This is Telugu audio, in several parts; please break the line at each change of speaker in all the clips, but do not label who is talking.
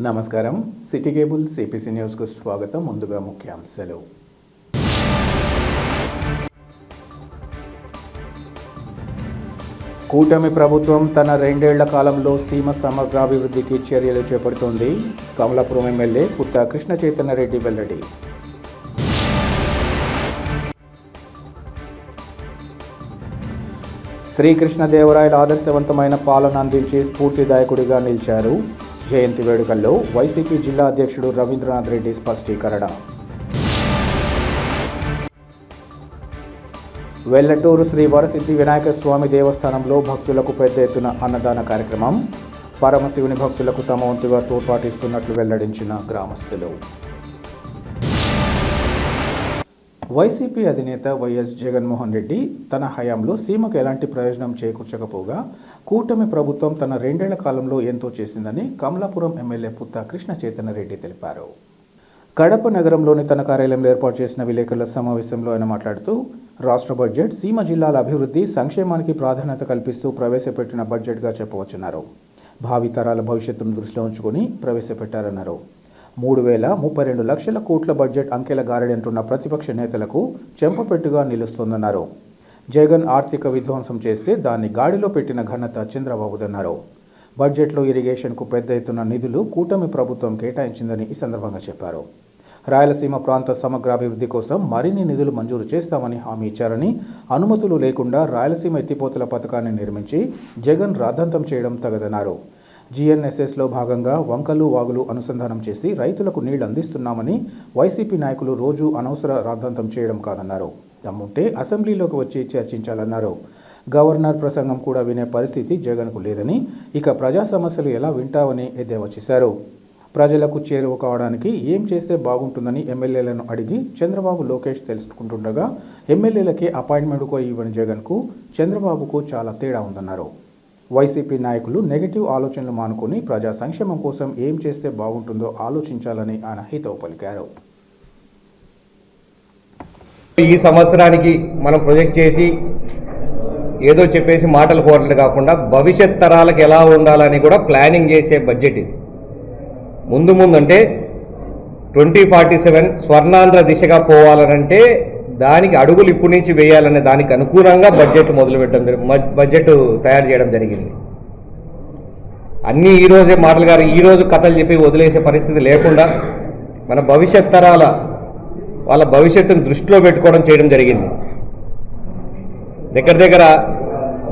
నమస్కారం. సిటీ కేబుల్ సిపిసి న్యూస్కు స్వాగతం. ముందుగా ముఖ్యాంశాలు. కూటమి ప్రభుత్వం తన 2 ఏళ్ల కాలంలో సీమ సమగ్రాభివృద్ధికి చర్యలు చేపడుతోంది. కమలాపురం ఎమ్మెల్యే పుత్త కృష్ణ చైతన్య రెడ్డి వెల్లడి. శ్రీకృష్ణదేవరాయల ఆదర్శవంతమైన పాలన అందించి స్ఫూర్తిదాయకుడిగా నిలిచారు. జయంతి వేడుకల్లో వైసీపీ జిల్లా అధ్యక్షుడు రవీంద్రనాథ్ రెడ్డి స్పష్టీకరణ. వెల్లటూరు శ్రీ వరసిద్ధి వినాయక స్వామి దేవస్థానంలో భక్తులకు పెద్ద ఎత్తున అన్నదాన కార్యక్రమం. పరమశివుని భక్తులకు తమ వంతుగా తోడ్పాటిస్తున్నట్లు వెల్లడించిన గ్రామస్తులు. వైసీపీ అధినేత వైఎస్ జగన్మోహన్ రెడ్డి తన హయాంలో సీమకు ఎలాంటి ప్రయోజనం చేకూర్చకపోగా కూటమి ప్రభుత్వం తన 2 ఏళ్ల కాలంలో ఎంతో చేసిందని కమలాపురం ఎమ్మెల్యే పుత్త కృష్ణ చైతన్య రెడ్డి తెలిపారు. కడప నగరంలోని తన కార్యాలయంలో ఏర్పాటు చేసిన విలేకరుల సమావేశంలో ఆయన మాట్లాడుతూ, రాష్ట్ర బడ్జెట్ సీమ జిల్లాల అభివృద్ధి సంక్షేమానికి ప్రాధాన్యత కల్పిస్తూ ప్రవేశపెట్టిన బడ్జెట్గా చెప్పవచ్చున్నారు. భావితరాల భవిష్యత్తును దృష్టిలో ఉంచుకుని ప్రవేశపెట్టారన్నారు. 3,032 లక్షల కోట్ల బడ్జెట్ అంకెల గారడంటున్న ప్రతిపక్ష నేతలకు చెంపపెట్టుగా నిలుస్తోందన్నారు. జగన్ ఆర్థిక విధ్వంసం చేస్తే దాన్ని గాడిలో పెట్టిన ఘనత చంద్రబాబుదన్నారు. బడ్జెట్లో ఇరిగేషన్కు పెద్ద ఎత్తున నిధులు కూటమి ప్రభుత్వం కేటాయించిందని ఈ సందర్భంగా చెప్పారు. రాయలసీమ ప్రాంత సమగ్రాభివృద్ధి కోసం మరిన్ని నిధులు మంజూరు చేస్తామని హామీ ఇచ్చారని, అనుమతులు లేకుండా రాయలసీమ ఎత్తిపోతల పథకాన్ని నిర్మించి జగన్ రాద్ధాంతం చేయడం తగదన్నారు. జీఎన్ఎస్ఎస్లో భాగంగా వంకలు వాగులు అనుసంధానం చేసి రైతులకు నీళ్లు అందిస్తున్నామని వైసీపీ నాయకులు రోజు అనవసర రాద్ధాంతం చేయడం కాదన్నారు. దమ్ముంటే అసెంబ్లీలోకి వచ్చి చర్చించాలన్నారు. గవర్నర్ ప్రసంగం కూడా వినే పరిస్థితి జగన్కు లేదని, ఇక ప్రజా సమస్యలు ఎలా వింటావని ఎద్దేవా చేశారు. ప్రజలకు చేరువ కావడానికి ఏం చేస్తే బాగుంటుందని ఎమ్మెల్యేలను అడిగి చంద్రబాబు లోకేష్ తెలుసుకుంటుండగా ఎమ్మెల్యేలకి అపాయింట్మెంట్ కూడా ఇవ్వని జగన్కు చంద్రబాబుకు చాలా తేడా ఉందన్నారు. వైసీపీ నాయకులు నెగటివ్ ఆలోచనలు మానుకొని ప్రజా సంక్షేమం కోసం ఏం చేస్తే బాగుంటుందో ఆలోచించాలని ఆయన హితవు పలికారు.
ఈ సంవత్సరానికి మనం ప్రొజెక్ట్ చేసి ఏదో చెప్పేసి మాటలు కోరలు కాకుండా భవిష్యత్ తరాలకు ఎలా ఉండాలని కూడా ప్లానింగ్ చేసే బడ్జెట్ ఇది. ముందు అంటే 2047 స్వర్ణాంధ్ర దిశగా పోవాలనంటే దానికి అడుగులు ఇప్పటి నుంచి వేయాలనే దానికి అనుకూలంగా బడ్జెట్ బడ్జెట్ తయారు చేయడం జరిగింది. అన్నీ ఈరోజే మాటలు గారు ఈరోజు కథలు చెప్పి వదిలేసే పరిస్థితి లేకుండా మన భవిష్యత్ తరాల వాళ్ళ భవిష్యత్తును దృష్టిలో పెట్టుకోవడం చేయడం జరిగింది. దగ్గర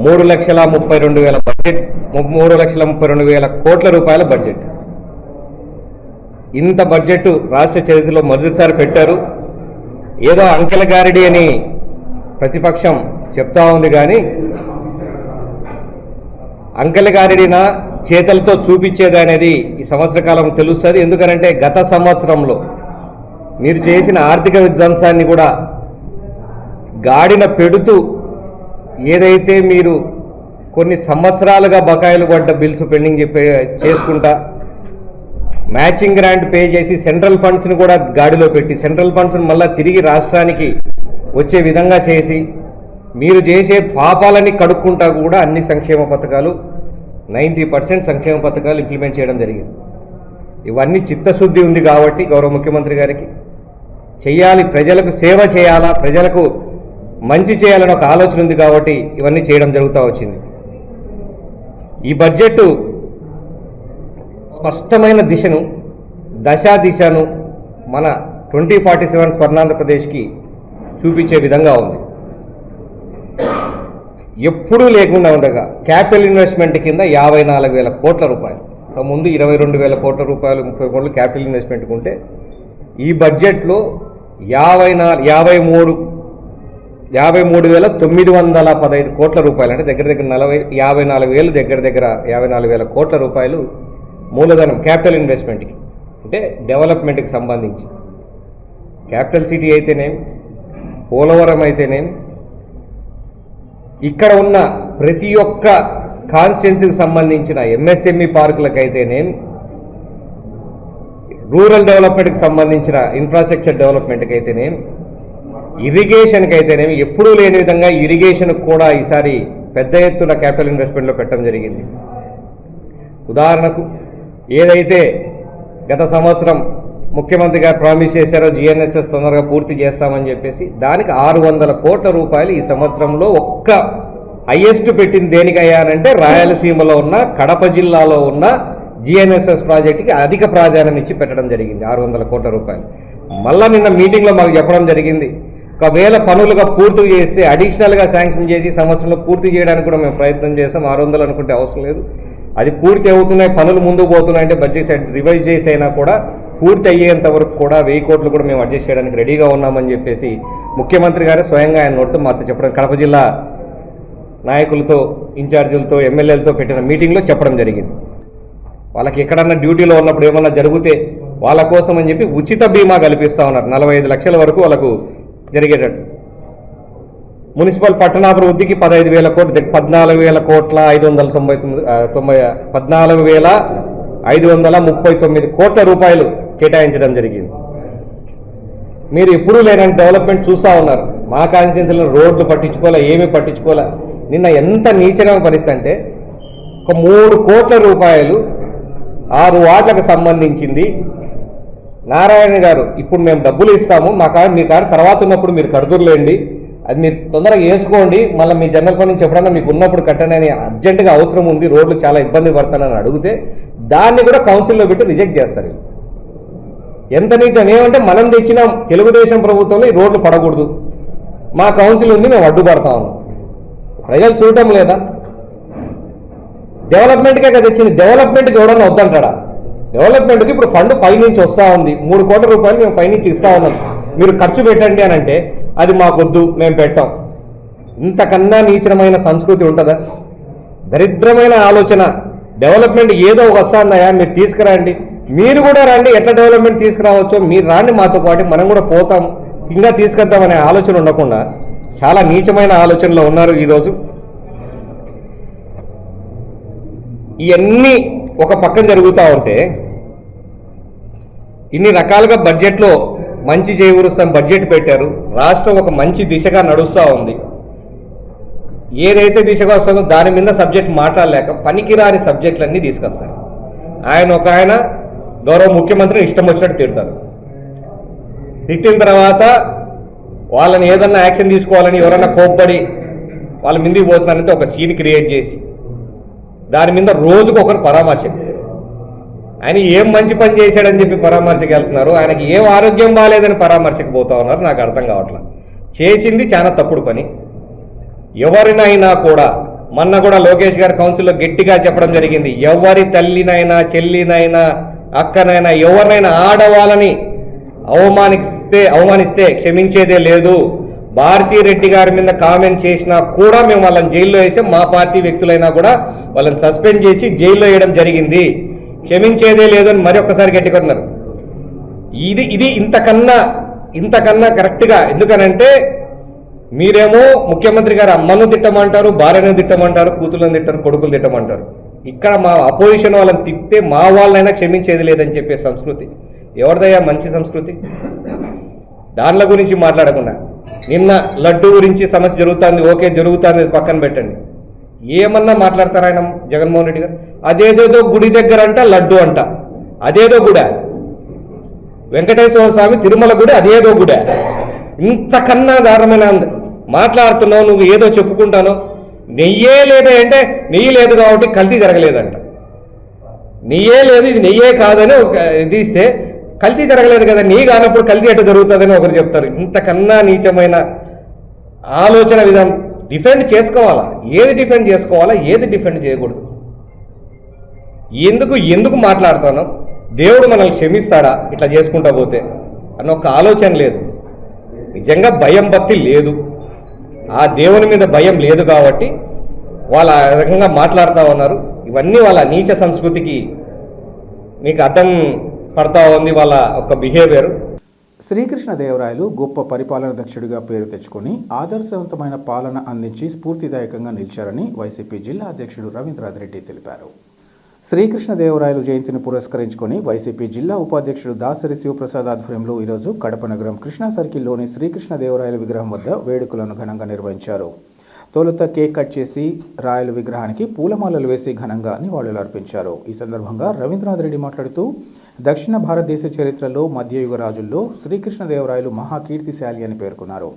3,32,000 బడ్జెట్, 3,32,000 కోట్ల రూపాయల బడ్జెట్. ఇంత బడ్జెట్ రాష్ట్ర చరిత్రలో మొదటిసారి పెట్టారు. ఏదో అంకెల గారిడి అని ప్రతిపక్షం చెప్తా ఉంది, కానీ అంకెల గారిడినా చేతలతో చూపించేది అనేది ఈ సంవత్సర కాలం తెలుస్తుంది. ఎందుకంటే గత సంవత్సరంలో మీరు చేసిన ఆర్థిక విధ్వంసాన్ని కూడా గాడిన పెడుతూ ఏదైతే మీరు కొన్ని సంవత్సరాలుగా బకాయిలు పడ్డ బిల్స్ పెండింగ్ చేసుకుంటా మ్యాచింగ్ గ్రాంట్ పే చేసి సెంట్రల్ ఫండ్స్ని కూడా గాడిలో పెట్టి సెంట్రల్ ఫండ్స్ని మళ్ళీ తిరిగి రాష్ట్రానికి వచ్చే విధంగా చేసి మీరు చేసే పాపాలని కడుక్కుంటా కూడా అన్ని సంక్షేమ పథకాలు 90% సంక్షేమ పథకాలు ఇంప్లిమెంట్ చేయడం జరిగింది. ఇవన్నీ చిత్తశుద్ధి ఉంది కాబట్టి గౌరవ ముఖ్యమంత్రి గారికి చేయాలి, ప్రజలకు సేవ చేయాలా, ప్రజలకు మంచి చేయాలని ఒక ఆలోచన ఉంది కాబట్టి ఇవన్నీ చేయడం జరుగుతూ వచ్చింది. ఈ బడ్జెట్ స్పష్టమైన దిశను మన 2047 స్వర్ణాంధ్రప్రదేశ్కి చూపించే విధంగా ఉంది. ఎప్పుడూ లేకుండా ఉండగా క్యాపిటల్ ఇన్వెస్ట్మెంట్ కింద 54,000 కోట్ల రూపాయలు, ముందు 22,000 కోట్ల రూపాయలు 30 కోట్లు క్యాపిటల్ ఇన్వెస్ట్మెంట్కి ఉంటే ఈ బడ్జెట్లో 53,915 కోట్ల రూపాయలు, అంటే దగ్గర 54,000 54,000 కోట్ల రూపాయలు మూలధనం క్యాపిటల్ ఇన్వెస్ట్మెంట్కి, అంటే డెవలప్మెంట్కి సంబంధించి క్యాపిటల్ సిటీ అయితేనేమి, పోలవరం అయితేనేమి, ఇక్కడ ఉన్న ప్రతి ఒక్క కాన్స్టిట్యున్సీకి సంబంధించిన ఎంఎస్ఎంఈ పార్కులకైతేనేమి, రూరల్ డెవలప్మెంట్కి సంబంధించిన ఇన్ఫ్రాస్ట్రక్చర్ డెవలప్మెంట్కి అయితేనేమి, ఇరిగేషన్కి అయితేనేమి, ఎప్పుడూ లేని విధంగా ఇరిగేషన్కి కూడా ఈసారి పెద్ద ఎత్తున క్యాపిటల్ ఇన్వెస్ట్మెంట్లో పెట్టడం జరిగింది. ఉదాహరణకు ఏదైతే గత సంవత్సరం ముఖ్యమంత్రి గారు ప్రామిస్ చేశారో జిఎన్ఎస్ఎస్ తొందరగా పూర్తి చేస్తామని చెప్పేసి దానికి 600 కోట్ల రూపాయలు ఈ సంవత్సరంలో ఒక్క హైయెస్ట్ పెట్టింది దేనికయ్యా అంటే రాయలసీమలో ఉన్న కడప జిల్లాలో ఉన్న జిఎన్ఎస్ఎస్ ప్రాజెక్టుకి అధిక ప్రాధాన్యం ఇచ్చి పెట్టడం జరిగింది 600 కోట్ల రూపాయలు. మళ్ళా నిన్న మీటింగ్లో మాకు చెప్పడం జరిగింది, ఒకవేళ పనులుగా పూర్తి చేస్తే అడిషనల్గా శాంక్షన్ చేసి సంవత్సరంలో పూర్తి చేయడానికి కూడా మేము ప్రయత్నం చేస్తాం. 600 అనుకుంటే అవసరం లేదు, అది పూర్తి అవుతున్నాయి, పనులు ముందుకు పోతున్నాయంటే బడ్జెట్ రివైజ్ చేసి అయినా కూడా పూర్తి అయ్యేంత వరకు కూడా 1000 కోట్లు కూడా మేము అడ్జస్ట్ చేయడానికి రెడీగా ఉన్నామని చెప్పేసి ముఖ్యమంత్రి గారు స్వయంగా ఆయన నోటితో మాతో చెప్పడం, కడప జిల్లా నాయకులతో, ఇన్ఛార్జీలతో, ఎమ్మెల్యేలతో పెట్టిన మీటింగ్లో చెప్పడం జరిగింది. వాళ్ళకి ఎక్కడన్నా డ్యూటీలో ఉన్నప్పుడు ఏమన్నా జరిగితే వాళ్ళ కోసం అని చెప్పి ఉచిత బీమా కల్పిస్తూ ఉన్నారు. 45 లక్షల వరకు వాళ్ళకు జరిగేటట్టు. మున్సిపల్ పట్టణాభివృద్ధికి 15,000 కోట్లు, 14,539 కోట్ల రూపాయలు కేటాయించడం జరిగింది. మీరు ఎప్పుడూ లేని డెవలప్మెంట్ చూస్తూ ఉన్నారు. మా కాన్స్టిట్యున్సీలో రోడ్లు పట్టించుకోలే, ఏమీ పట్టించుకోలే. నిన్న ఎంత నీచమైన పరిస్థితి అంటే ఒక 3 కోట్ల రూపాయలు 6 వార్డులకు సంబంధించింది నారాయణ గారు, ఇప్పుడు మేము డబ్బులు ఇస్తాము, మీ కాడ తర్వాత ఉన్నప్పుడు మీరు కడుతుర్లేండి, అది మీరు తొందరగా వేసుకోండి, మళ్ళీ మీ జనరల్ ఫండ్ నుంచి ఎప్పుడన్నా మీకు ఉన్నప్పుడు కట్టండి అని అర్జెంటుగా అవసరం ఉంది, రోడ్లు చాలా ఇబ్బంది పడతానని అడిగితే దాన్ని కూడా కౌన్సిల్లో పెట్టి రిజెక్ట్ చేస్తారు. ఎంత నీచం ఏమంటే, మనం తెచ్చినాం తెలుగుదేశం ప్రభుత్వంలో ఈ రోడ్లు పడకూడదు, మా కౌన్సిల్ ఉంది, మేము అడ్డుపడతా ఉన్నాం. ప్రజలు చూడటం లేదా? డెవలప్మెంట్కే కదా తెచ్చింది, డెవలప్మెంట్కి ఎవడన్నా వద్దంటాడా? డెవలప్మెంట్కి ఇప్పుడు ఫండ్ పైనుంచి వస్తూ ఉంది, 3 కోట్ల రూపాయలు మేము పైనుంచి ఇస్తా ఉన్నాం, మీరు ఖర్చు పెట్టండి అని అంటే అది మాకొద్దు, మేము పెట్టాం. ఇంతకన్నా నీచమైన సంస్కృతి ఉంటుందా? దరిద్రమైన ఆలోచన. డెవలప్మెంట్ ఏదో వస్తుందయా, మీరు తీసుకురండి, మీరు కూడా రండి, ఎట్లా డెవలప్మెంట్ తీసుకురావచ్చో మీరు రాండి మాతో పాటు, మనం కూడా పోతాం, ఇంకా తీసుకొద్దామనే ఆలోచన ఉండకుండా చాలా నీచమైన ఆలోచనలో ఉన్నారు ఈరోజు. ఇవన్నీ ఒక పక్కన జరుగుతూ ఉంటే, ఇన్ని రకాలుగా బడ్జెట్లో మంచి చేకూరుస్తాం బడ్జెట్ పెట్టారు, రాష్ట్రం ఒక మంచి దిశగా నడుస్తూ ఉంది. ఏదైతే దిశగా వస్తుందో దాని మీద సబ్జెక్ట్ మాట్లాడలేక పనికిరాని సబ్జెక్టులన్నీ తీసుకొస్తారు. ఆయన గౌరవ ముఖ్యమంత్రిని ఇష్టం వచ్చినట్టు తిడతారు. తిట్టిన తర్వాత వాళ్ళని ఏదన్నా యాక్షన్ తీసుకోవాలని ఎవరన్నా కోప్పడి వాళ్ళ మీదకి పోతున్నారంటే ఒక సీన్ క్రియేట్ చేసి దాని మీద రోజుకు ఒకరు పరామర్శ. ఆయన ఏం మంచి పని చేశాడని చెప్పి పరామర్శకు వెళ్తున్నారు, ఆయనకి ఏం ఆరోగ్యం బాగాలేదని పరామర్శకు పోతా ఉన్నారు. నాకు అర్థం కావట్లేదు. చేసింది చాలా తప్పుడు పని. ఎవరినైనా కూడా, మొన్న కూడా లోకేష్ గారి కౌన్సిల్లో గట్టిగా చెప్పడం జరిగింది, ఎవరి తల్లినైనా, చెల్లినైనా, అక్కనైనా, ఎవరినైనా ఆడవాళ్ళని అవమానిస్తే క్షమించేదే లేదు. భారతీ రెడ్డి గారి మీద కామెంట్ చేసినా కూడా మేము వాళ్ళని జైల్లో వేసాం, మా పార్టీ వ్యక్తులైనా కూడా వాళ్ళని సస్పెండ్ చేసి జైల్లో వేయడం జరిగింది. క్షమించేదే లేదు అని మరొకసారి గట్టికొన్నారు. ఇది ఇంతకన్నా కరెక్ట్గా. ఎందుకనంటే మీరేమో ముఖ్యమంత్రి గారు అమ్మను తిట్టమంటారు, భార్యను తిట్టమంటారు, కూతుళ్ళని తిట్టారు, కొడుకులు తిట్టమంటారు. ఇక్కడ మా అపోజిషన్ వాళ్ళని తిట్టే మా వాళ్ళైనా క్షమించేది లేదని చెప్పే సంస్కృతి ఎవరిదయ్యా మంచి సంస్కృతి? దానిల గురించి మాట్లాడకుండా నిన్న లడ్డు గురించి సమస్య జరుగుతుంది, ఓకే జరుగుతుంది, పక్కన పెట్టండి. ఏమన్నా మాట్లాడతారు ఆయన జగన్మోహన్ రెడ్డి గారు? అదేదేదో గుడి దగ్గర అంట లడ్డు అంట, అదేదో గుడి. వెంకటేశ్వర స్వామి తిరుమల గుడి అదేదో గుడి. ఇంతకన్నా దారుణమైన మాట్లాడుతున్నావు నువ్వు, ఏదో చెప్పుకుంటాను. నెయ్యే లేదా అంటే నెయ్యి లేదు కాబట్టి కల్తీ జరగలేదంట. నెయ్యే లేదు, ఇది నెయ్యే కాదని ఇది ఇస్తే కల్తీ జరగలేదు కదా, నెయ్యి కానప్పుడు కల్తీ ఎట్లా జరుగుతుందని ఒకరు చెప్తారు. ఇంతకన్నా నీచమైన ఆలోచన విధానం. డిఫెండ్ చేసుకోవాలా, ఏది డిఫెండ్ చేసుకోవాలా, ఏది డిఫెండ్ చేయకూడదు. ఎందుకు మాట్లాడుతాను? దేవుడు మనల్ని క్షమిస్తాడా ఇట్లా చేసుకుంటా పోతే అన్న ఒక ఆలోచన లేదు. నిజంగా భయం భక్తి లేదు, ఆ దేవుని మీద భయం లేదు కాబట్టి వాళ్ళ రకంగా మాట్లాడుతూ ఉన్నారు. ఇవన్నీ వాళ్ళ నీచ సంస్కృతికి మీకు అర్థం పడతా ఉంది, వాళ్ళ ఒక బిహేవియర్.
శ్రీకృష్ణదేవరాయలు గొప్ప పరిపాలన దక్షుడిగా పేరు తెచ్చుకొని ఆదర్శవంతమైన పాలన అందించి స్ఫూర్తిదాయకంగా నిలిచారని వైసీపీ జిల్లా అధ్యక్షుడు రవీంద్రనాథ్ తెలిపారు. శ్రీకృష్ణదేవరాయలు జయంతిని పురస్కరించుకొని వైసీపీ జిల్లా ఉపాధ్యక్షుడు దాసరి శివప్రసాద్ ఆధ్వర్యంలో ఈరోజు కడప నగరం కృష్ణా సర్కిల్లోని శ్రీకృష్ణదేవరాయల విగ్రహం వద్ద వేడుకలను ఘనంగా నిర్వహించారు. తొలుత కేక్ కట్ చేసి రాయల విగ్రహానికి పూలమాలలు వేసి ఘనంగా నివాళులు అర్పించారు. ఈ సందర్భంగా రవీంద్రనాథ్ రెడ్డి మాట్లాడుతూ దక్షిణ భారతదేశ చరిత్రలో మధ్యయుగ రాజుల్లో శ్రీకృష్ణదేవరాయలు మహాకీర్తిశాలి అని పేర్కొన్నారు.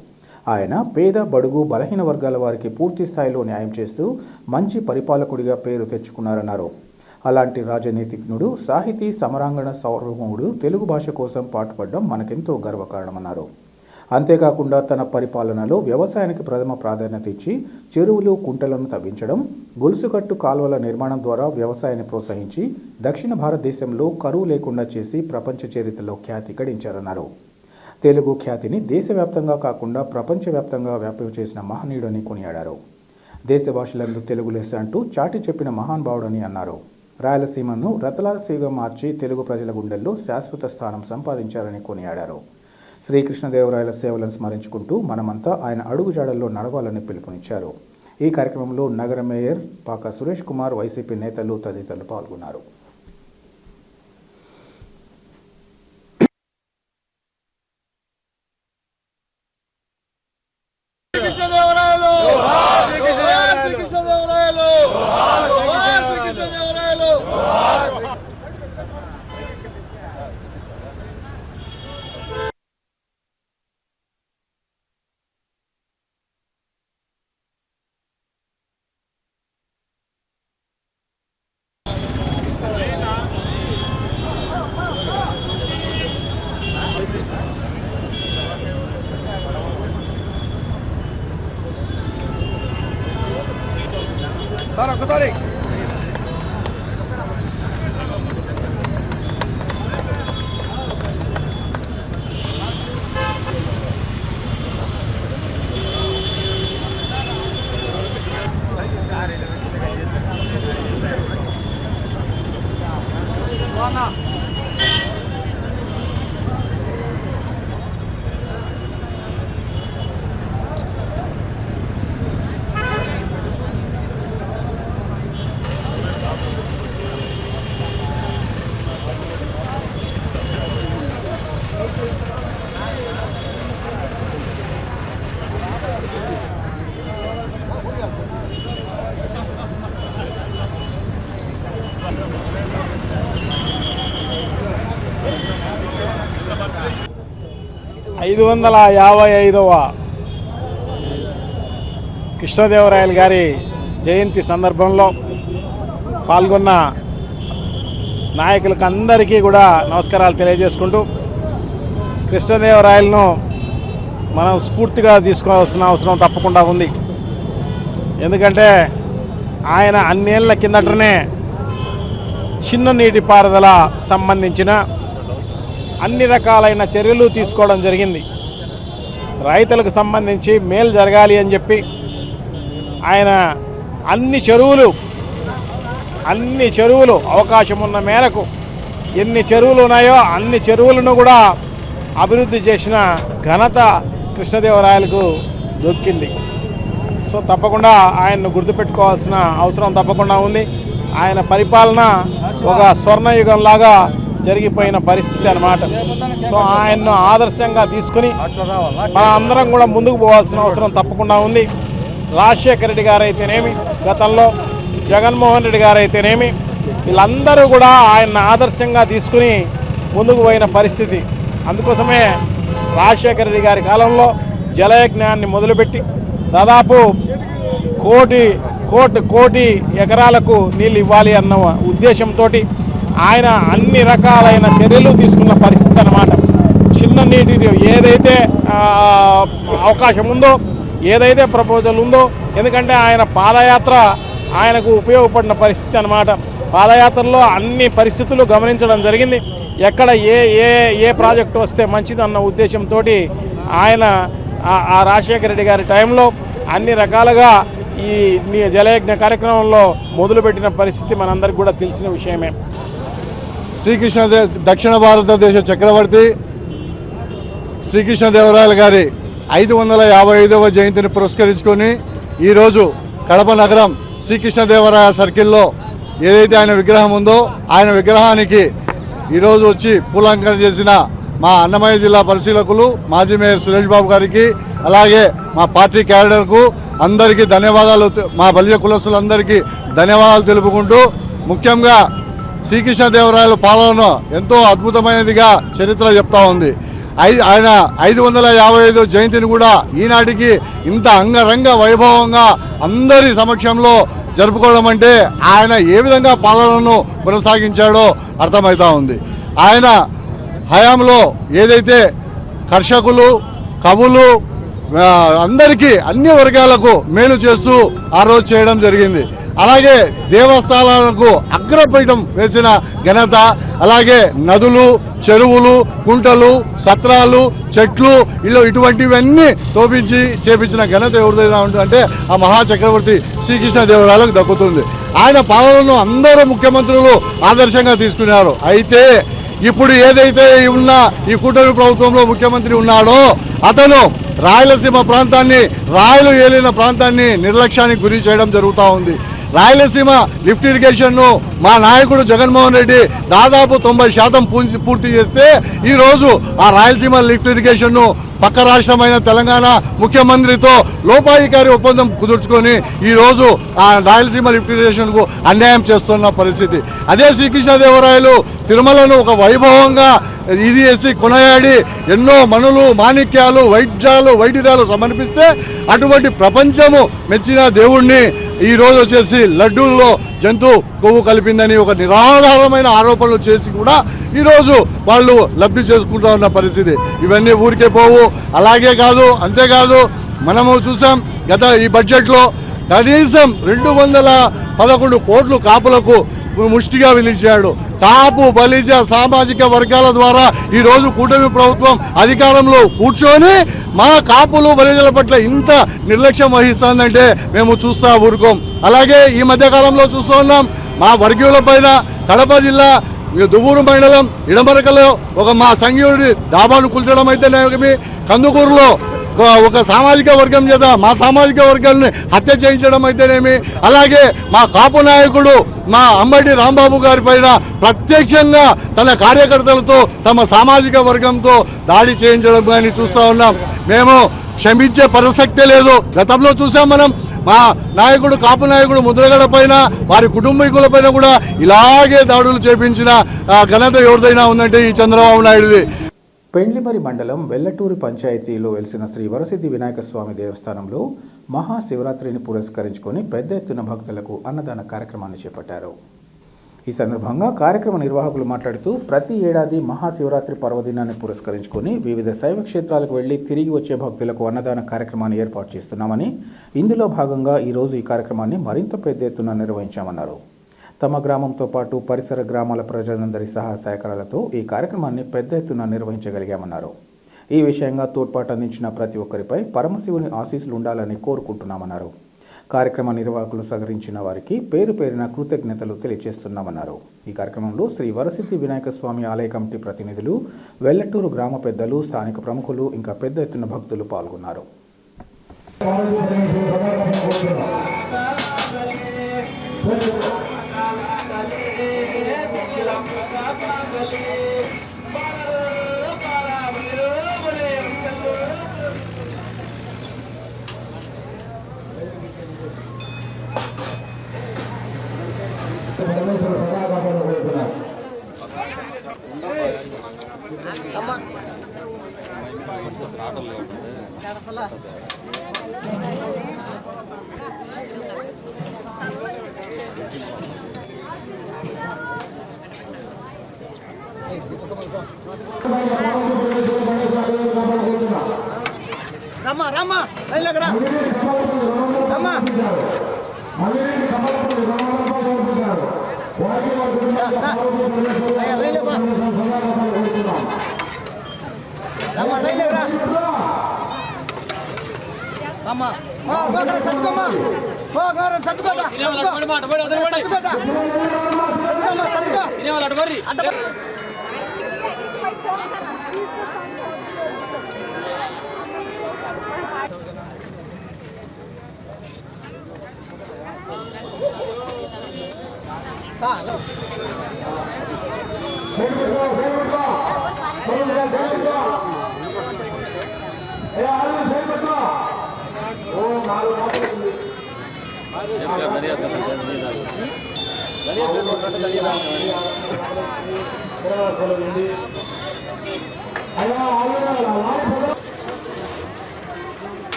ఆయన పేద, బడుగు, బలహీన వర్గాల వారికి పూర్తి స్థాయిలో న్యాయం చేస్తూ మంచి పరిపాలకుడిగా పేరు తెచ్చుకున్నారన్నారు. అలాంటి రాజనీతిజ్ఞుడు, సాహితీ సమరాంగణ సార్వభౌముడు తెలుగు భాష కోసం పాటుపడడం మనకెంతో గర్వకారణమన్నారు. అంతేకాకుండా తన పరిపాలనలో వ్యవసాయానికి ప్రథమ ప్రాధాన్యత ఇచ్చి చెరువులు, కుంటలను తవ్వించడం, గొలుసుకట్టు కాలువల నిర్మాణం ద్వారా వ్యవసాయాన్ని ప్రోత్సహించి దక్షిణ భారతదేశంలో కరువు లేకుండా చేసి ప్రపంచ చరిత్రలో ఖ్యాతి గడించారన్నారు. తెలుగు ఖ్యాతిని దేశవ్యాప్తంగా కాకుండా ప్రపంచవ్యాప్తంగా వ్యాపించేసిన మహనీయుడని కొనియాడారు. దేశ భాషలందు తెలుగు లెస్స అంటూ చాటి చెప్పిన మహానుభావుడని అన్నారు. రాయలసీమను రతలాసీగా మార్చి తెలుగు ప్రజల గుండెల్లో శాశ్వత స్థానం సంపాదించారని కొనియాడారు. శ్రీకృష్ణదేవరాయల సేవలను స్మరించుకుంటూ మనమంతా ఆయన అడుగుజాడల్లో నడవాలని పిలుపునిచ్చారు. ఈ కార్యక్రమంలో నగర మేయర్ పాక సురేష్ కుమార్, వైసీపీ నేతలు తదితరులు పాల్గొన్నారు.
సార్ ఒక్కసారి
ఐదు 555వ కృష్ణదేవరాయలు గారి జయంతి సందర్భంలో పాల్గొన్న నాయకులకు అందరికీ కూడా నమస్కారాలు తెలియజేసుకుంటూ, కృష్ణదేవరాయలను మనం స్ఫూర్తిగా తీసుకోవాల్సిన అవసరం తప్పకుండా ఉంది. ఎందుకంటే ఆయన అన్నేళ్ల కిందటనే చిన్న నీటిపారుదల సంబంధించిన అన్ని రకాలైన చర్యలు తీసుకోవడం జరిగింది. రైతులకు సంబంధించి మేలు జరగాలి అని చెప్పి ఆయన అన్ని చెరువులు అవకాశం ఉన్న మేరకు ఎన్ని చెరువులు ఉన్నాయో అన్ని చెరువులను కూడా అభివృద్ధి చేసిన ఘనత కృష్ణదేవరాయలకు దొక్కింది. సో తప్పకుండా ఆయన్ను గుర్తుపెట్టుకోవాల్సిన అవసరం తప్పకుండా ఉంది. ఆయన పరిపాలన ఒక స్వర్ణయుగంలాగా జరిగిపోయిన పరిస్థితి అన్నమాట. సో ఆయన్ను ఆదర్శంగా తీసుకుని మన అందరం కూడా ముందుకు పోవాల్సిన అవసరం తప్పకుండా ఉంది. రాజశేఖర రెడ్డి గారు అయితేనేమి, గతంలో జగన్మోహన్ రెడ్డి గారు అయితేనేమి, వీళ్ళందరూ కూడా ఆయన్ని ఆదర్శంగా తీసుకుని ముందుకు పోయిన పరిస్థితి. అందుకోసమే రాజశేఖర రెడ్డి గారి కాలంలో జలయజ్ఞాన్ని మొదలుపెట్టి దాదాపు కోటి ఎకరాలకు నీళ్ళు ఇవ్వాలి అన్న ఉద్దేశంతో ఆయన అన్ని రకాలైన చర్యలు తీసుకున్న పరిస్థితి అన్నమాట. చిన్న నీటి ఏదైతే అవకాశం ఉందో, ఏదైతే ప్రపోజల్ ఉందో, ఎందుకంటే ఆయన పాదయాత్ర ఆయనకు ఉపయోగపడిన పరిస్థితి అన్నమాట. పాదయాత్రలో అన్ని పరిస్థితులు గమనించడం జరిగింది. ఎక్కడ ఏ ప్రాజెక్టు వస్తే మంచిదన్న ఉద్దేశంతో ఆయన ఆ రాజశేఖర రెడ్డి గారి టైంలో అన్ని రకాలుగా ఈ జలయజ్ఞ కార్యక్రమంలో మొదలుపెట్టిన పరిస్థితి మనందరికీ కూడా తెలిసిన విషయమే.
శ్రీకృష్ణ దక్షిణ భారతదేశ చక్రవర్తి శ్రీకృష్ణదేవరాయలు గారి 555వ జయంతిని పురస్కరించుకొని ఈరోజు కడప నగరం శ్రీకృష్ణదేవరాయ సర్కిల్లో ఏదైతే ఆయన విగ్రహం ఉందో ఆయన విగ్రహానికి ఈరోజు వచ్చి పూలంకరణ చేసిన మా అన్నమయ్య జిల్లా పరిశీలకులు మాజీ మేయర్ సురేష్ బాబు గారికి, అలాగే మా పార్టీ క్యాడర్కు అందరికీ ధన్యవాదాలు, మా బలిజ కులస్తులందరికీ ధన్యవాదాలు తెలుపుకుంటూ, ముఖ్యంగా శ్రీకృష్ణదేవరాయల పాలన ఎంతో అద్భుతమైనదిగా చరిత్ర చెప్తా ఉంది. ఆయన 555 జయంతిని కూడా ఈనాటికి ఇంత అంగరంగ వైభవంగా అందరి సమక్షంలో జరుపుకోవడం అంటే ఆయన ఏ విధంగా పాలనను కొనసాగించాడో అర్థమవుతా ఉంది. ఆయన హయాంలో ఏదైతే కర్షకులు, కవులు అందరికీ అన్ని వర్గాలకు మేలు చేస్తూ ఆ రోజు చేయడం జరిగింది. అలాగే దేవస్థానాలకు అగ్రపీఠం వేసిన ఘనత, అలాగే నదులు, చెరువులు, కుంటలు, సత్రాలు, చెట్లు ఇటువంటివన్నీ తోపించి చేపించిన ఘనత ఎవరిదైనా ఉంటుందంటే ఆ మహాచక్రవర్తి శ్రీకృష్ణదేవరాయలకు దక్కుతుంది. ఆయన పాలనను అందరూ ముఖ్యమంత్రులు ఆదర్శంగా తీసుకున్నారు. అయితే ఇప్పుడు ఏదైతే ఉన్న ఈ కూటమి ప్రభుత్వంలో ముఖ్యమంత్రి ఉన్నాడో అతను రాయలసీమ ప్రాంతాన్ని, రాయలు ఏలిన ప్రాంతాన్ని నిర్లక్ష్యానికి గురి చేయడం జరుగుతూ ఉంది. రాయలసీమ లిఫ్ట్ ఇరిగేషన్ను మా నాయకుడు జగన్మోహన్ రెడ్డి దాదాపు 90% పూర్తి చేస్తే ఈరోజు ఆ రాయలసీమ లిఫ్ట్ ఇరిగేషన్ను పక్క రాష్ట్రమైన తెలంగాణ ముఖ్యమంత్రితో లోపాయికారి ఒప్పందం కుదుర్చుకొని ఈరోజు ఆ రాయలసీమ లిఫ్ట్ ఇరిగేషన్కు అన్యాయం చేస్తున్న పరిస్థితి. అదే శ్రీకృష్ణదేవరాయలు తిరుమలను ఒక వైభవంగా ఇది వేసి కొనయాడి ఎన్నో మనులు, మాణిక్యాలు, వైద్యాలు సమర్పిస్తే అటువంటి ప్రపంచము మెచ్చిన దేవుణ్ణి ఈరోజు వచ్చేసి లడ్డూల్లో జంతు కొవ్వు కలిపిందని ఒక నిరాధారమైన ఆరోపణలు చేసి కూడా ఈరోజు వాళ్ళు లబ్ధి చేసుకుంటూ ఉన్న పరిస్థితి. ఇవన్నీ ఊరికే పోవు. అలాగే కాదు, అంతేకాదు మనము చూసాం గత ఈ బడ్జెట్లో కనీసం 211 కోట్లు కాపులకు ముష్టిగా పిలిచాడు. కాపు, బలిజ సామాజిక వర్గాల ద్వారా ఈరోజు కూటమి ప్రభుత్వం అధికారంలో కూర్చొని మా కాపులు, బలిజల పట్ల ఇంత నిర్లక్ష్యం వహిస్తుందంటే మేము చూస్తా ఊరుకోం. అలాగే ఈ మధ్యకాలంలో చూస్తూ ఉన్నాం మా వర్గీయుల పైన కడప జిల్లా దువ్వూరు మండలం ఇడమరకలో మా సంఘీయుడి డాబాను కూల్చడం అయితేనేమి, కందుకూరులో ఒక సామాజిక వర్గం చేత మా సామాజిక వర్గాన్ని హత్య చేయించడం అయితేనేమి, అలాగే మా కాపు నాయకుడు మా అంబటి రాంబాబు గారి పైన ప్రత్యక్షంగా తన కార్యకర్తలతో తమ సామాజిక వర్గంతో దాడి చేయించడం కానీ చూస్తూ ఉన్నాం. మేము క్షమించే ప్రసక్తే లేదు. గతంలో చూసాం మనం మా నాయకుడు, కాపు నాయకుడు ముద్రగడ పైన, వారి కుటుంబీకుల పైన కూడా ఇలాగే దాడులు చేపించిన ఘనత ఎవరిదైనా ఉందంటే ఈ చంద్రబాబు నాయుడుది.
పెండ్లిమరి మండలం వెల్లటూరి పంచాయతీలో వెలిసిన శ్రీ వరసిద్ధి వినాయక స్వామి దేవస్థానంలో మహాశివరాత్రిని పురస్కరించుకొని పెద్ద ఎత్తున భక్తులకు అన్నదాన కార్యక్రమాన్ని చేపట్టారు. ఈ సందర్భంగా కార్యక్రమ నిర్వాహకులు మాట్లాడుతూ ప్రతి ఏడాది మహాశివరాత్రి పర్వదినాన్ని పురస్కరించుకొని వివిధ శైవ క్షేత్రాలకు వెళ్లి తిరిగి వచ్చే భక్తులకు అన్నదాన కార్యక్రమాన్ని ఏర్పాటు చేస్తున్నామని, ఇందులో భాగంగా ఈరోజు ఈ కార్యక్రమాన్ని మరింత పెద్ద ఎత్తున నిర్వహించామన్నారు. తమ గ్రామంతో పాటు పరిసర గ్రామాల ప్రజలందరి సహాయ సహకారాలతో ఈ కార్యక్రమాన్ని పెద్ద ఎత్తున నిర్వహించగలిగామన్నారు. ఈ విషయంగా తోడ్పాటు అందించిన ప్రతి ఒక్కరిపై పరమశివుని ఆశీస్సులు ఉండాలని కోరుకుంటున్నామన్నారు. కార్యక్రమ నిర్వాహకులు సహకరించిన వారికి పేరు పేరున కృతజ్ఞతలు తెలియజేస్తున్నామన్నారు. ఈ కార్యక్రమంలో శ్రీ వరసిద్ధి వినాయక స్వామి ఆలయ కమిటీ ప్రతినిధులు, వెల్లటూరు గ్రామ పెద్దలు, స్థానిక ప్రముఖులు ఇంకా పెద్ద ఎత్తున భక్తులు పాల్గొన్నారు.
రమ్మా రమ్మా లైన్లోకి రా రమ్మా లైన్లోకి రమ్మా లైన్లోకి రా రమ్మా సర్దుకోమ్మా సర్దుకోటా సర్దుకో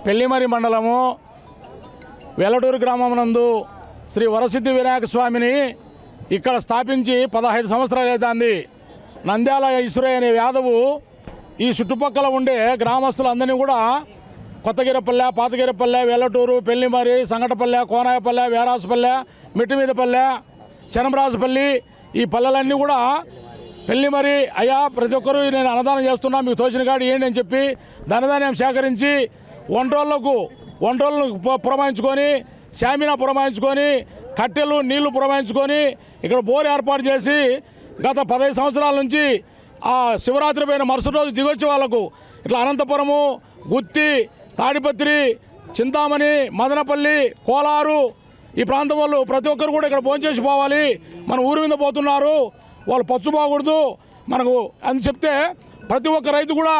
పెళ్లిమరి మండలము వెల్లటూరు గ్రామమునందు శ్రీ వరసిద్ధి వినాయక స్వామిని ఇక్కడ స్థాపించి 15 సంవత్సరాలు అవుతుంది. నంద్యాల ఈశ్వరయ్య అనే యాదవు ఈ చుట్టుపక్కల ఉండే గ్రామస్తులందరినీ కూడా కొత్తగిరపల్లె, పాతగిరపల్లె, వెల్లటూరు, పెళ్లిమరి, సంగటపల్లె, కోనాయపల్లె, వేరాసుపల్లె, మిట్టిమీదపల్లె, చనమరాజుపల్లి ఈ పల్లెలన్నీ కూడా పెళ్లిమరి అయ్యా ప్రతి ఒక్కరూ నేను అన్నదానం చేస్తున్నా మీకు తోచిన కాడి ఏంటి అని చెప్పి ధనధాన్యం సేకరించి వంటోళ్ళను పురమాయించుకొని, శామినా పురమాయించుకొని, కట్టెలు నీళ్లు పురమాయించుకొని ఇక్కడ బోర్ ఏర్పాటు చేసి గత 15 సంవత్సరాల నుంచి ఆ శివరాత్రి పైన మరుసటి రోజు దిగొచ్చే వాళ్ళకు ఇట్లా అనంతపురము, గుత్తి, తాడిపత్రి, చింతామణి, మదనపల్లి, కోలారు ఈ ప్రాంతం వాళ్ళు ప్రతి ఒక్కరు కూడా ఇక్కడ భోంచేసి పోవాలి, మన ఊరి మీద పోతున్నారు, వాళ్ళు పచ్చుపోకూడదు మనకు అని చెప్తే ప్రతి ఒక్క రైతు కూడా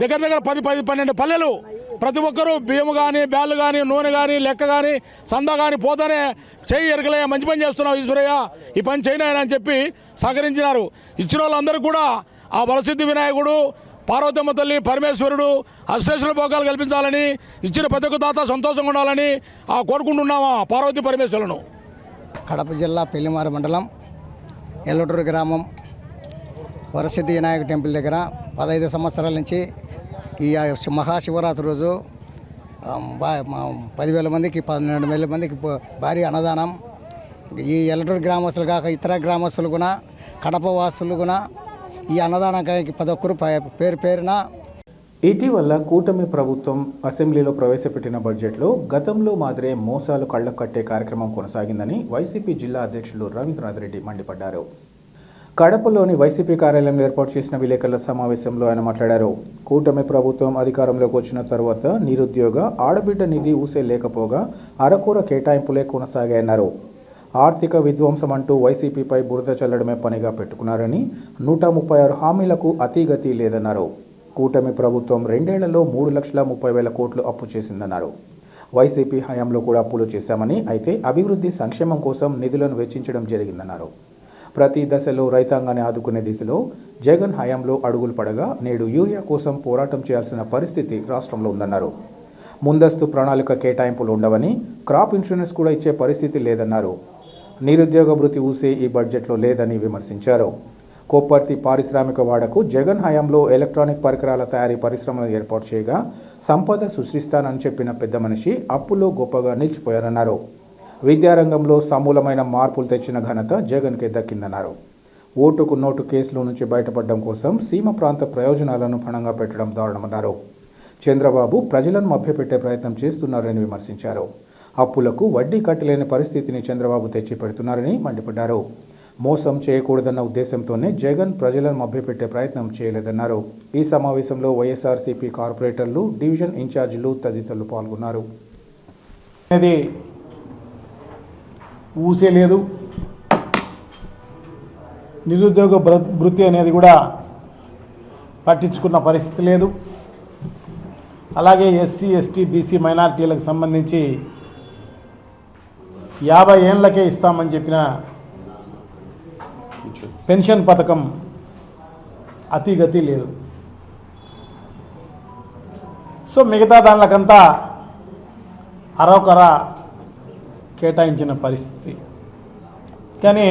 దగ్గర 10-12 పల్లెలు ప్రతి ఒక్కరూ బియ్యము కానీ, బ్యాళ్ళు కానీ, నూనె కానీ, లెక్క కానీ, సందా కానీ పోతానే చెయ్యి ఎరగలయ్యా మంచి పని చేస్తున్నావు ఈశ్వరయ్య ఈ పని చేయనాయని అని చెప్పి సహకరించినారు. ఇచ్చిన వాళ్ళందరూ కూడా ఆ వరసిద్ధి వినాయకుడు, పార్వతమ్మ తల్లి, పరమేశ్వరుడు అష్టేశ్వర భోగాలు కల్పించాలని, ఇచ్చిన ప్రతి ఒక్క దాత సంతోషంగా ఉండాలని కోరుకుంటున్నామా పార్వతీ పరమేశ్వరులను.
కడప జిల్లా పెళ్లిమారు మండలం ఎల్లటూరు గ్రామం వరసిద్ధి వినాయక టెంపుల్ దగ్గర 15 సంవత్సరాల నుంచి ఈ మహాశివరాత్రి రోజు 10,000 మందికి 12,000 మందికి భారీ అన్నదానం. ఈ ఎల్లటూరు గ్రామస్తులు కాక ఇతర గ్రామస్తులు కూడా, కడప వాసులు కూడా ఈ అన్నదానానికి ప్రతి ఒక్కరు పేరున.
ఇటీవల కూటమి ప్రభుత్వం అసెంబ్లీలో ప్రవేశపెట్టిన బడ్జెట్లో గతంలో మాదిరే మోసాలు కళ్లకు కట్టే కార్యక్రమం కొనసాగిందని వైసీపీ జిల్లా అధ్యక్షులు రవీంద్రనాథ్ రెడ్డి మండిపడ్డారు. కడపలోని వైసీపీ కార్యాలయంలో ఏర్పాటు చేసిన విలేకరుల సమావేశంలో ఆయన మాట్లాడారు. కూటమి ప్రభుత్వం అధికారంలోకి వచ్చిన తర్వాత నిరుద్యోగ ఆడబిడ్డ నిధి ఊసే లేకపోగా అరకూర కేటాయింపులే కొనసాగాయన్నారు. ఆర్థిక విధ్వంసం అంటూ వైసీపీపై బురద చల్లడమే పనిగా పెట్టుకున్నారని, 136 హామీలకు అతీగతి లేదన్నారు. కూటమి ప్రభుత్వం 2 ఏళ్లలో 3,30,000 కోట్లు అప్పు చేసిందన్నారు. వైసీపీ హయాంలో కూడా అప్పులు చేశామని, అయితే అభివృద్ధి సంక్షేమం కోసం నిధులను వెచ్చించడం జరిగిందన్నారు. ప్రతి దశలో రైతాంగాన్ని ఆదుకునే దిశలో జగన్ హయాంలో అడుగులు పడగా నేడు యూరియా కోసం పోరాటం చేయాల్సిన పరిస్థితి రాష్ట్రంలో ఉందన్నారు. ముందస్తు ప్రణాళిక కేటాయింపులు ఉండవని, క్రాప్ ఇన్సూరెన్స్ కూడా ఇచ్చే పరిస్థితి లేదన్నారు. నిరుద్యోగ భృతి ఊసే ఈ బడ్జెట్లో లేదని విమర్శించారు. కొప్పర్తి పారిశ్రామిక వాడకు జగన్ హయాంలో ఎలక్ట్రానిక్ పరికరాల తయారీ పరిశ్రమలు ఏర్పాటు చేయగా సంపద సృష్టిస్తానని చెప్పిన పెద్ద మనిషి అప్పులో గొప్పగా నిలిచిపోయారన్నారు. విద్యారంగంలో సమూలమైన మార్పులు తెచ్చిన ఘనత జగన్కే దక్కిందన్నారు. ఓటుకు నోటు కేసుల నుంచి బయటపడడం కోసం సీమ ప్రాంత ప్రయోజనాలను పణంగా పెట్టడం దారుణమన్నారు. చంద్రబాబు ప్రజలను మభ్యపెట్టే ప్రయత్నం చేస్తున్నారని విమర్శించారు. అప్పులకు వడ్డీ కట్టలేని పరిస్థితిని చంద్రబాబు తెచ్చి పెడుతున్నారని మండిపడ్డారు. మోసం చేయకూడదన్న ఉద్దేశంతోనే జగన్ ప్రజలను మభ్యపెట్టే ప్రయత్నం చేయలేదన్నారు. ఈ సమావేశంలో వైఎస్ఆర్సీపీ కార్పొరేటర్లు, డివిజన్ ఇన్ఛార్జీలు తదితరులు పాల్గొన్నారు.
ఊసే లేదు, నిరుద్యోగ భృతి అనేది కూడా పట్టించుకున్న పరిస్థితి లేదు. అలాగే ఎస్సీ, ఎస్టీ, బీసీ మైనారిటీలకు సంబంధించి 50 ఏళ్లకే ఇస్తామని చెప్పిన పెన్షన్ పథకం అతిగతి లేదు. సో మిగతా దానికంతా అరొకర కేటాయించిన పరిస్థితి. కానీ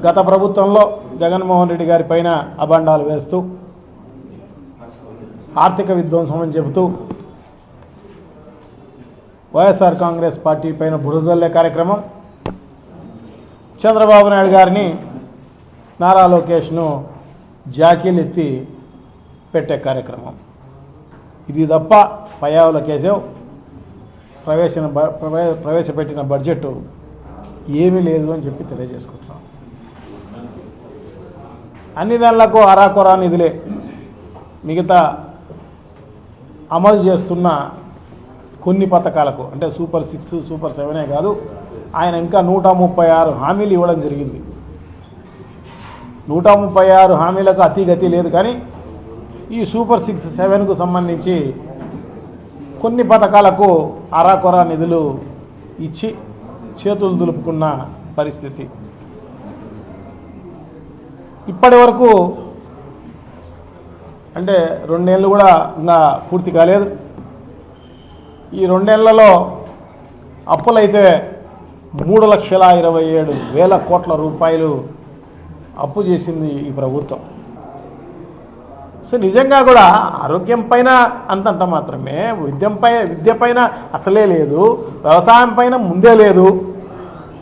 గత ప్రభుత్వంలో జగన్మోహన్ రెడ్డి గారి పైన అబండాలు వేస్తూ ఆర్థిక విధ్వంసం అని చెబుతూ వైఎస్ఆర్ కాంగ్రెస్ పార్టీ పైన బురజల్లే కార్యక్రమం, చంద్రబాబు నాయుడు గారిని నారా లోకేష్ను జాకీలు ఎత్తి పెట్టే కార్యక్రమం. ఇది తప్ప పయ్యావుల కేశవ్ ప్రవేశపెట్టిన బడ్జెట్ ఏమీ లేదు అని చెప్పి తెలియజేసుకుంటున్నాం. అన్ని దానిలకు అరాకొరా నిధులే. మిగతా అమలు చేస్తున్న కొన్ని పథకాలకు అంటే సూపర్ 6, సూపర్ 7 కాదు, ఆయన ఇంకా 136 హామీలు ఇవ్వడం జరిగింది. 136 హామీలకు అతిగతి లేదు. కానీ ఈ సూపర్ 6, 7కు సంబంధించి కొన్ని పథకాలకు అరాకొరా నిధులు ఇచ్చి చేతులు దులుపుకున్న పరిస్థితి. ఇప్పటి వరకు అంటే 2 నెలలు కూడా ఇంకా పూర్తి కాలేదు. ఈ 2 నెలలలో అప్పులైతే 3,27,000 కోట్ల రూపాయలు అప్పు చేసింది ఈ ప్రభుత్వం. సో నిజంగా కూడా ఆరోగ్యం పైన అంతంత మాత్రమే, విద్య పైన అసలే లేదు, వ్యవసాయం పైన ముందే లేదు.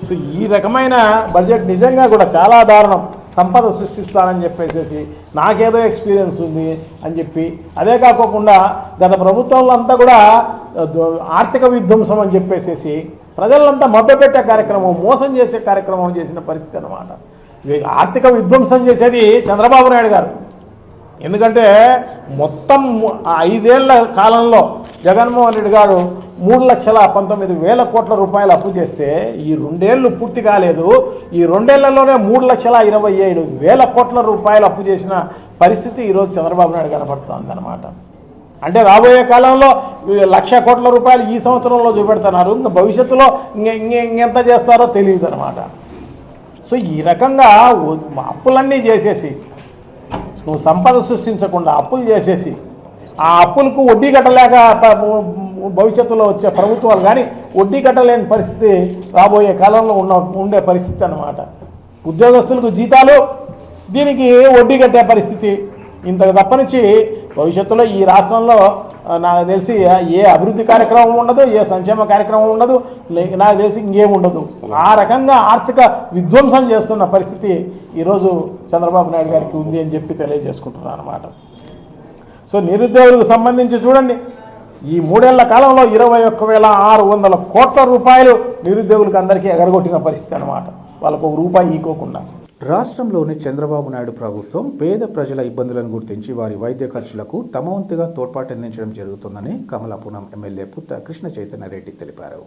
సో ఈ రకమైన బడ్జెట్ నిజంగా కూడా చాలా దారుణం. సంపద సృష్టిస్తానని చెప్పేసి నాకేదో ఎక్స్పీరియన్స్ ఉంది అని చెప్పి, అదే కాకుండా గత ప్రభుత్వంలో అంతా కూడా ఆర్థిక విధ్వంసం అని చెప్పేసి ప్రజలంతా మభ్యపెట్టే కార్యక్రమం, మోసం చేసే కార్యక్రమం చేసిన పరిస్థితి అన్నమాట. ఆర్థిక విధ్వంసం చేసేది చంద్రబాబు నాయుడు గారు. ఎందుకంటే మొత్తం 5 ఏళ్ల కాలంలో జగన్మోహన్ రెడ్డి గారు 3,19,000 కోట్ల రూపాయలు అప్పు చేస్తే ఈ 2 ఏళ్ళు పూర్తి కాలేదు. ఈ 2 ఏళ్లలోనే 3,27,000 కోట్ల రూపాయలు అప్పు చేసిన పరిస్థితి ఈరోజు చంద్రబాబు నాయుడు కనబడుతుంది అన్నమాట. అంటే రాబోయే కాలంలో 1,00,000 కోట్ల రూపాయలు ఈ సంవత్సరంలో చూపెడుతున్నారు. ఇంకా భవిష్యత్తులో ఇంకెంత చేస్తారో తెలియదు అన్నమాట. సో ఈ రకంగా అప్పులన్నీ చేసేసి, నువ్వు సంపద సృష్టించకుండా అప్పులు చేసేసి, ఆ అప్పులకు వడ్డీ కట్టలేక భవిష్యత్తులో వచ్చే ప్రభుత్వాలు కానీ వడ్డీ కట్టలేని పరిస్థితి రాబోయే కాలంలో ఉండే పరిస్థితి అన్నమాట. ఉద్యోగస్తులకు జీతాలు, దీనికి వడ్డీ కట్టే పరిస్థితి. ఇంతకు తప్పనిచ్చి భవిష్యత్తులో ఈ రాష్ట్రంలో నాకు తెలిసి ఏ అభివృద్ధి కార్యక్రమం ఉండదు, ఏ సంక్షేమ కార్యక్రమం ఉండదు, నాకు తెలిసి ఇంకేముండదు. ఆ రకంగా ఆర్థిక విధ్వంసం చేస్తున్న పరిస్థితి ఈరోజు చంద్రబాబు నాయుడు గారికి ఉంది అని చెప్పి తెలియజేసుకుంటున్నాను అన్నమాట. సో నిరుద్యోగులకు సంబంధించి చూడండి, ఈ 3 ఏళ్ల కాలంలో 21,600 కోట్ల రూపాయలు నిరుద్యోగులకు అందరికీ ఎగరగొట్టిన పరిస్థితి అన్నమాట. వాళ్ళకు ₹1 ఈకోకుండా.
రాష్ట్రంలోని చంద్రబాబు నాయుడు ప్రభుత్వం పేద ప్రజల ఇబ్బందులను గుర్తించి వారి వైద్య ఖర్చులకు తమ వంతుగా తోడ్పాటు అందించడం జరుగుతుందని కమలాపురం ఎమ్మెల్యే పుత్త కృష్ణ చైతన్య రెడ్డి తెలిపారు.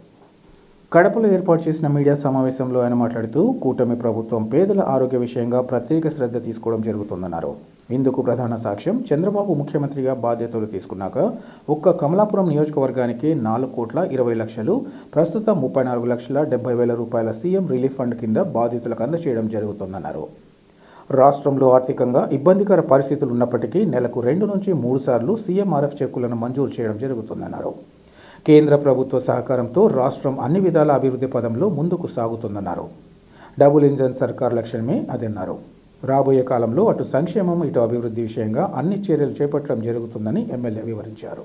కడపలో ఏర్పాటు చేసిన మీడియా సమావేశంలో ఆయన మాట్లాడుతూ కూటమి ప్రభుత్వం పేదల ఆరోగ్య విషయంగా ప్రత్యేక శ్రద్ధ తీసుకోవడం జరుగుతుందన్నారు. ఇందుకు ప్రధాన సాక్ష్యం చంద్రబాబు ముఖ్యమంత్రిగా బాధ్యతలు తీసుకున్నాక ఒక్క కమలాపురం నియోజకవర్గానికి 4,20,00,000, ప్రస్తుతం 34,70,000 రూపాయల సీఎం రిలీఫ్ ఫండ్ కింద బాధితులకు అందజేయడం జరుగుతుందన్నారు. రాష్ట్రంలో ఆర్థికంగా ఇబ్బందికర పరిస్థితులు ఉన్నప్పటికీ నెలకు 2 నుంచి 3 సార్లు సీఎంఆర్ఎఫ్ చెక్కులను మంజూరు చేయడం జరుగుతుందన్నారు. కేంద్ర ప్రభుత్వ సహకారంతో రాష్ట్రం అన్ని విధాల అభివృద్ధి పదంలో ముందుకు సాగుతుందన్నారు. డబుల్ ఇంజన్ సర్కార్ లక్ష్యమే అదన్నారు. రాబోయే కాలంలో అటు సంక్షేమం ఇటు అభివృద్ధి విషయంగా అన్ని చర్యలు చేపట్టడం జరుగుతుందని ఎమ్మెల్యే వివరించారు.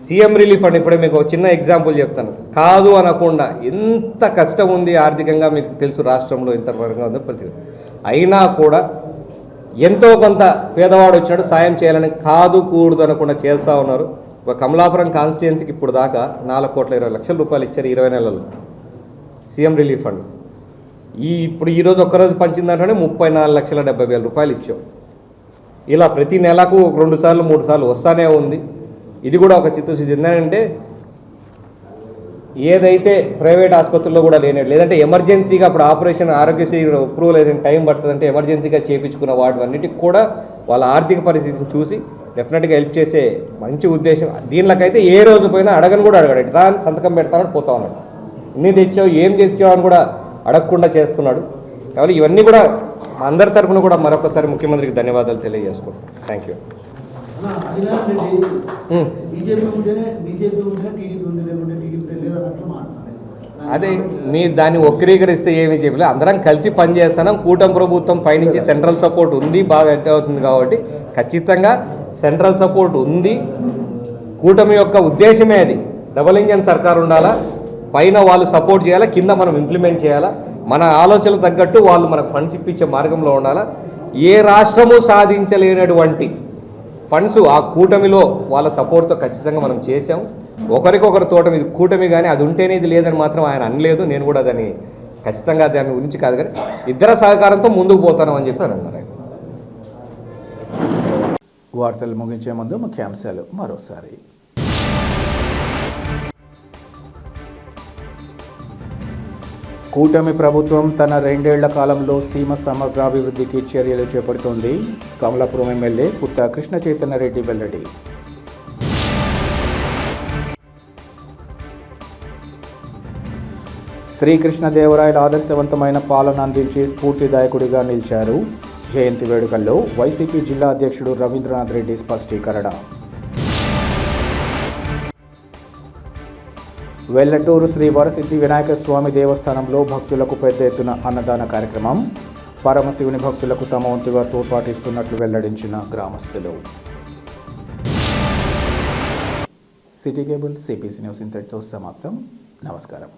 సీఎం రిలీఫ్ ఫండ్ ఇప్పుడే మీకు ఒక చిన్న ఎగ్జాంపుల్ చెప్తాను. కాదు అనకుండా ఎంత కష్టం ఉంది ఆర్థికంగా మీకు తెలుసు, రాష్ట్రంలో ఎంత వరకు ఉందో ప్రతి అయినా కూడా ఎంతో కొంత పేదవాడు వచ్చాడు సాయం చేయాలని కాదు కూడదు అనకుండా చేస్తూ ఉన్నారు. ఒక కమలాపురం కాన్స్టిట్యున్సీకి ఇప్పుడు దాకా 4,20,00,000 రూపాయలు ఇచ్చారు 20 నెలల్లో సీఎం రిలీఫ్ ఫండ్. ఇప్పుడు ఈరోజు ఒక్కరోజు పంచిన దాంట్లోనే 34,70,000 రూపాయలు ఇచ్చాం. ఇలా ప్రతి నెలకు 2 సార్లు 3 సార్లు వస్తానే ఉంది. ఇది కూడా ఒక చిత్తశుద్ధి. ఏంటంటే ఏదైతే ప్రైవేట్ ఆసుపత్రుల్లో కూడా లేదంటే ఎమర్జెన్సీగా అప్పుడు ఆపరేషన్ ఆరోగ్యశ్రీ అప్రూవల్ ఏదైనా టైం పడుతుందంటే ఎమర్జెన్సీగా చేయించుకున్న వాటివన్నిటికి కూడా వాళ్ళ ఆర్థిక పరిస్థితిని చూసి డెఫినెట్గా హెల్ప్ చేసే మంచి ఉద్దేశం. దీనికైతే ఏ రోజు పోయినా అడగని కూడా అడగాడు, ఇట్లా సంతకం పెడతానని పోతా ఉన్నాడు. ఇన్ని తెచ్చావు ఏం తెచ్చావు అని కూడా అడగకుండా చేస్తున్నాడు. కాబట్టి ఇవన్నీ కూడా అందరి తరఫున కూడా మరొకసారి ముఖ్యమంత్రికి ధన్యవాదాలు తెలియజేసుకుంటాం. Thank you.
బీజేపీ ఉంటేనే టీడీపీ ఉంది, లేకుంటే టీడీపీ లేదన్నట్లు మాట్లాడారు.
అదే మీ దాన్ని వక్రీకరిస్తే ఏమీ చెప్పలేదు. అందరం కలిసి పనిచేస్తున్నాం. కూటమి ప్రభుత్వం పైనుంచి సెంట్రల్ సపోర్ట్ ఉంది, బాగా అటెండ్ అవుతుంది కాబట్టి ఖచ్చితంగా సెంట్రల్ సపోర్ట్ ఉంది. కూటమి యొక్క ఉద్దేశమే అది. డబుల్ ఇంజన్ సర్కార్ ఉండాలా, పైన వాళ్ళు సపోర్ట్ చేయాలా, కింద మనం ఇంప్లిమెంట్ చేయాలా, మన ఆలోచనలు తగ్గట్టు వాళ్ళు మనకు ఫండ్స్ ఇప్పించే మార్గంలో ఉండాలా. ఏ రాష్ట్రము సాధించలేనటువంటి ఫండ్స్ ఆ కూటమిలో వాళ్ళ సపోర్ట్తో ఖచ్చితంగా మనం చేసాం. ఒకరికొకరి తోట ఇది కూటమి కానీ అది ఉంటేనే ఇది లేదని మాత్రం ఆయన అనలేదు. నేను కూడా దాన్ని ఖచ్చితంగా దాని గురించి కాదు కానీ ఇద్దరు సహకారంతో ముందుకు పోతాను అని చెప్పి అన్నారు ఆయన.
వార్తలు ముగించే ముందు ముఖ్యాంశాలు మరోసారి. కూటమి ప్రభుత్వం తన 2 ఏళ్ల కాలంలో సీమ సమగ్రాభివృద్ధికి చర్యలు చేపడుతోంది. కమలాపురం ఎమ్మెల్యే పుత్త కృష్ణ చైతన్య రెడ్డి వెల్లడి. శ్రీకృష్ణదేవరాయల ఆదర్శవంతమైన పాలన అందించి స్ఫూర్తిదాయకుడిగా నిలిచారు. జయంతి వేడుకల్లో వైసీపీ జిల్లా అధ్యక్షుడు రవీంద్రనాథ్ రెడ్డి స్పష్టీకరణ. వెల్లటూరు శ్రీ వరసిద్ధి వినాయక స్వామి దేవస్థానంలో భక్తులకు పెద్ద ఎత్తున అన్నదాన కార్యక్రమం. పరమశివుని భక్తులకు తమ వంతుగా తోడ్పాటిస్తున్నట్లు వెల్లడించిన గ్రామస్తులు. సిటీ కేబుల్ సిపిసి న్యూస్ ఇంతటితో సమాప్తం. నమస్కారం.